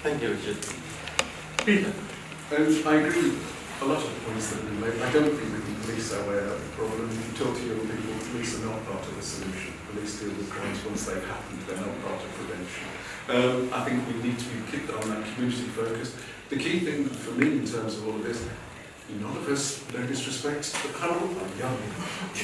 Thank you, Richard. Peter. I agree with a lot of the points that have been made. I don't think we can police our way out of the problem. If you talk to young people, police are not part of the solution. Police deal with crimes once they've happened. They're not part of prevention. I think we need to keep on that community focus. The key thing for me in terms of all of this, none of us, no disrespect to the panel, I'm young.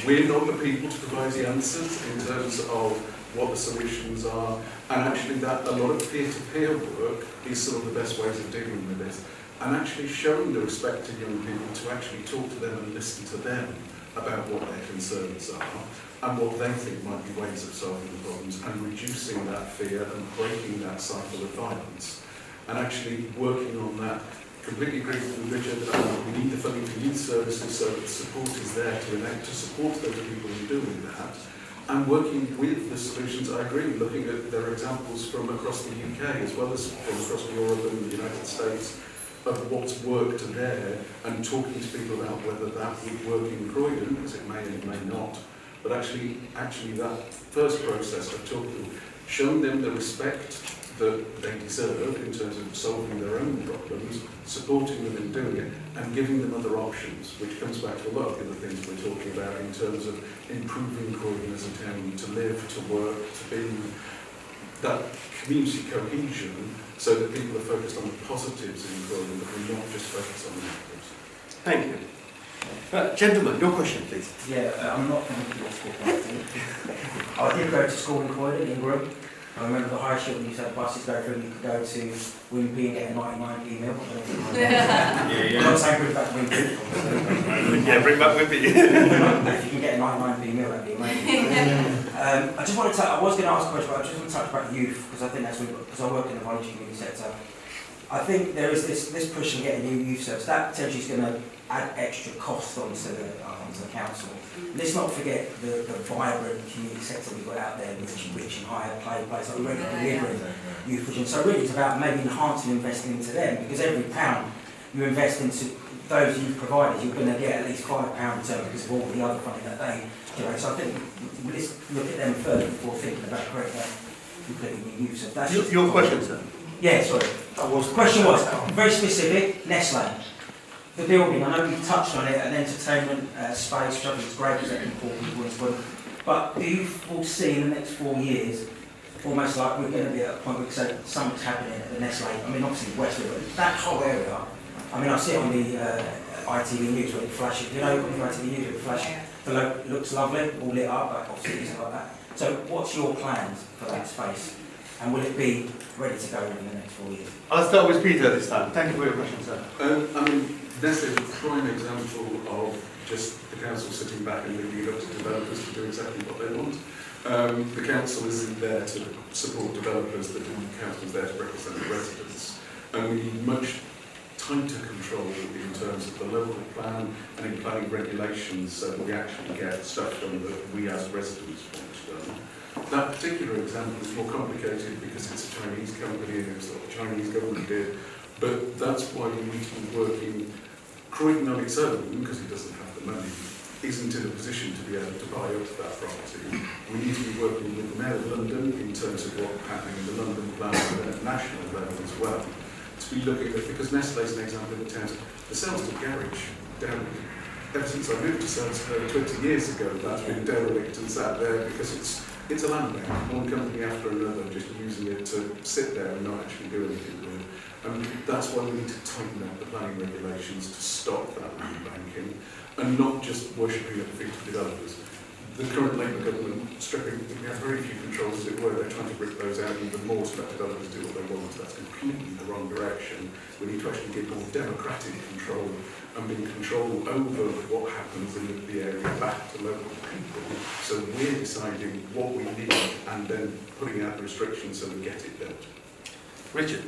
We're not the people to provide the answers in terms of what the solutions are, and actually that a lot of peer-to-peer work is some of the best ways of dealing with this. And actually showing the respect to young people to actually talk to them and listen to them about what their concerns are and what they think might be ways of solving the problems and reducing that fear and breaking that cycle of violence and actually working on that. Completely agree with Richard. We need the funding for youth services so that support is there to support those people in doing that. And working with the solutions, I agree, looking at their examples from across the UK as well as from across Europe and the United States of what's worked there and talking to people about whether that would work in Croydon, because it may and it may not. But actually that first process of talking, showing them the respect that they deserve in terms of solving their own problems, supporting them in doing it, and giving them other options, which comes back to a lot of the other things we're talking about in terms of improving Croydon as a town to live, to work, to be that community cohesion, so that people are focused on the positives in Croydon, but we're not just focused on the negatives. Thank you. Gentlemen, your question, please. Yeah, I'm not from the school. I did go to school in Croydon, in Groom. I remember the high street when you used to have buses go through, you could go to Wimpy and get a 99p meal. I'm not saying bring back Wimpy. Yeah, bring back Wimpy. If you can get a 99p meal, that'd be amazing. I just want to I was going to ask a question, but I just want to touch about youth, because I think that's because I work in the voluntary community sector. I think there is this push on getting new youth service. That potentially is going to add extra cost onto the council. Let's not forget the vibrant community sector we've got out there, which is rich and higher place, like already delivering youth vision. So really it's about maybe enhancing and investing into them, because every pound you invest into those youth providers, you're going to get at least £5 return because of all the other funding that they generate. So I think let's look at them further before thinking about creating completely new youth. So that's Your question, sir. Yeah, sorry. The question was very specific. Nestlé, the building. I know you touched on it, an entertainment space, which I think is great because they can pull people into it. But do you foresee in the next 4 years, almost like we're going to be at a point where we say something's happening at the Nestlé? I mean, obviously Westwood, but that whole area. I mean, I see it on the ITV News when it flashes. You know, on the ITV News when it flashes, it looks lovely, all lit up, but obviously it's like that. So, what's your plans for that space? And will it be ready to go in the next 4 years? I'll start with Peter this time. Thank you for your question, sir. I mean, this is a prime example of just the council sitting back and leaving it up to developers to do exactly what they want. The council isn't there to support developers, the council is there to represent the residents. And we need much tighter control in terms of the local plan and in planning regulations so that we actually get stuff done that we as residents want done. That particular example is more complicated because it's a Chinese company and it's what the Chinese government did, but that's why we need to be working. Croydon on its own, because it doesn't have the money, isn't in a position to be able to buy up that property. We need to be working with the Mayor of London in terms of what's happening in the London plan at a national level as well. To be looking at, because Nestlé is an example of the town, the Selsdon garage down ever since I moved to Selsdon 20 years ago, that's been derelict and sat there because it's a land bank, one company after another just using it to sit there and not actually do anything with it. And that's why we need to tighten up the planning regulations to stop that land banking and not just worshipping at the feet of developers. The current Labour government stripping, we have very few controls as it were, they're trying to rip those out even more to let developers do what they want. That's completely the wrong direction. We need to actually give more democratic control and bring control over what happens in the area back to local people. So we're deciding what we need and then putting out the restrictions so we get it built. Richard.